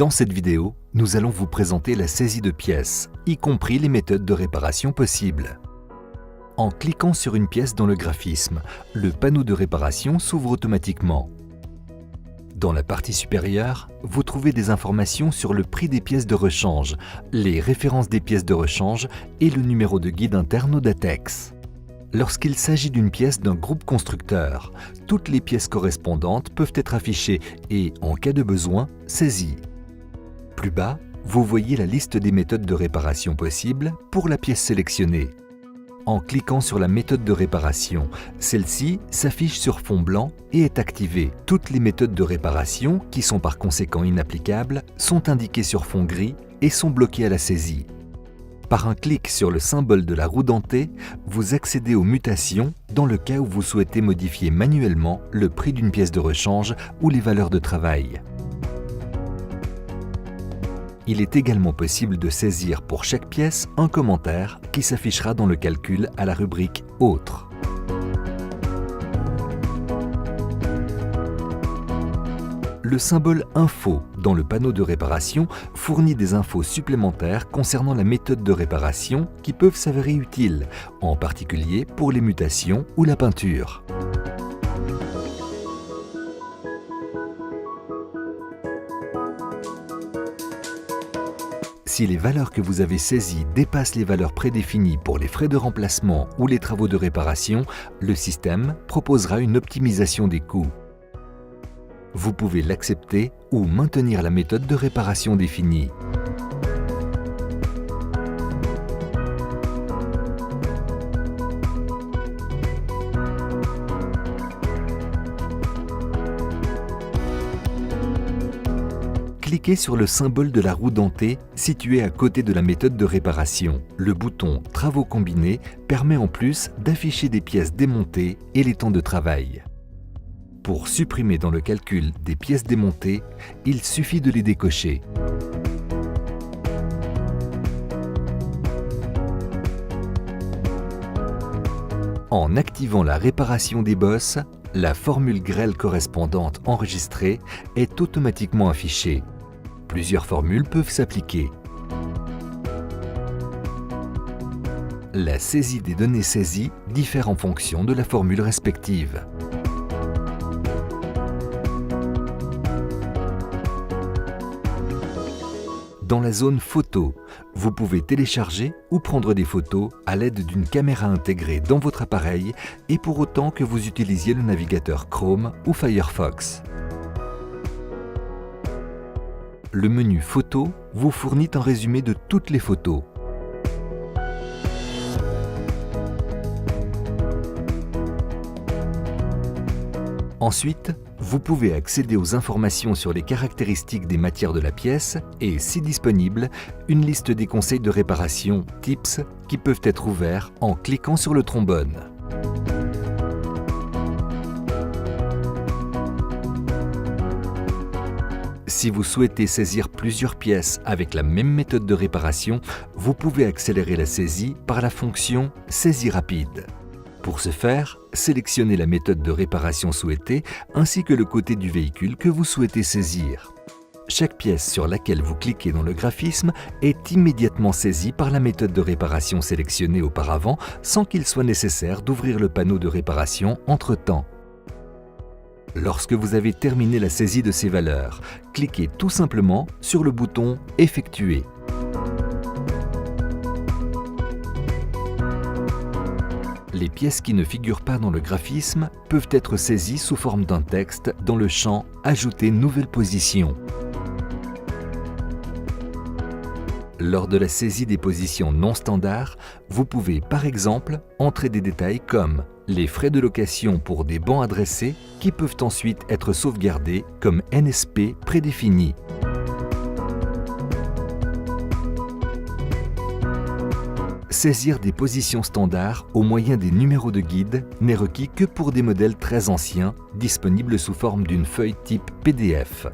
Dans cette vidéo, nous allons vous présenter la saisie de pièces, y compris les méthodes de réparation possibles. En cliquant sur une pièce dans le graphisme, le panneau de réparation s'ouvre automatiquement. Dans la partie supérieure, vous trouvez des informations sur le prix des pièces de rechange, les références des pièces de rechange et le numéro de guide interne au Datex. Lorsqu'il s'agit d'une pièce d'un groupe constructeur, toutes les pièces correspondantes peuvent être affichées et, en cas de besoin, saisies. Plus bas, vous voyez la liste des méthodes de réparation possibles pour la pièce sélectionnée. En cliquant sur la méthode de réparation, celle-ci s'affiche sur fond blanc et est activée. Toutes les méthodes de réparation, qui sont par conséquent inapplicables, sont indiquées sur fond gris et sont bloquées à la saisie. Par un clic sur le symbole de la roue dentée, vous accédez aux mutations dans le cas où vous souhaitez modifier manuellement le prix d'une pièce de rechange ou les valeurs de travail. Il est également possible de saisir pour chaque pièce un commentaire qui s'affichera dans le calcul à la rubrique « Autres ». Le symbole « Info » dans le panneau de réparation fournit des infos supplémentaires concernant la méthode de réparation qui peuvent s'avérer utiles, en particulier pour les mutations ou la peinture. Si les valeurs que vous avez saisies dépassent les valeurs prédéfinies pour les frais de remplacement ou les travaux de réparation, le système proposera une optimisation des coûts. Vous pouvez l'accepter ou maintenir la méthode de réparation définie. Cliquez sur le symbole de la roue dentée situé à côté de la méthode de réparation. Le bouton « Travaux combinés » permet en plus d'afficher des pièces démontées et les temps de travail. Pour supprimer dans le calcul des pièces démontées, il suffit de les décocher. En activant la réparation des bosses, la formule grêle correspondante enregistrée est automatiquement affichée. Plusieurs formules peuvent s'appliquer. La saisie des données saisies diffère en fonction de la formule respective. Dans la zone photo, vous pouvez télécharger ou prendre des photos à l'aide d'une caméra intégrée dans votre appareil et pour autant que vous utilisiez le navigateur Chrome ou Firefox. Le menu Photos vous fournit un résumé de toutes les photos. Ensuite, vous pouvez accéder aux informations sur les caractéristiques des matières de la pièce et, si disponible, une liste des conseils de réparation, tips, qui peuvent être ouverts en cliquant sur le trombone. Si vous souhaitez saisir plusieurs pièces avec la même méthode de réparation, vous pouvez accélérer la saisie par la fonction « Saisie rapide ». Pour ce faire, sélectionnez la méthode de réparation souhaitée ainsi que le côté du véhicule que vous souhaitez saisir. Chaque pièce sur laquelle vous cliquez dans le graphisme est immédiatement saisie par la méthode de réparation sélectionnée auparavant sans qu'il soit nécessaire d'ouvrir le panneau de réparation entre-temps. Lorsque vous avez terminé la saisie de ces valeurs, cliquez tout simplement sur le bouton « Effectuer ». Les pièces qui ne figurent pas dans le graphisme peuvent être saisies sous forme d'un texte dans le champ « Ajouter nouvelle position ». Lors de la saisie des positions non standards, vous pouvez par exemple entrer des détails comme les frais de location pour des bancs adressés qui peuvent ensuite être sauvegardés comme NSP prédéfinis. Saisir des positions standards au moyen des numéros de guide n'est requis que pour des modèles très anciens, disponibles sous forme d'une feuille type PDF.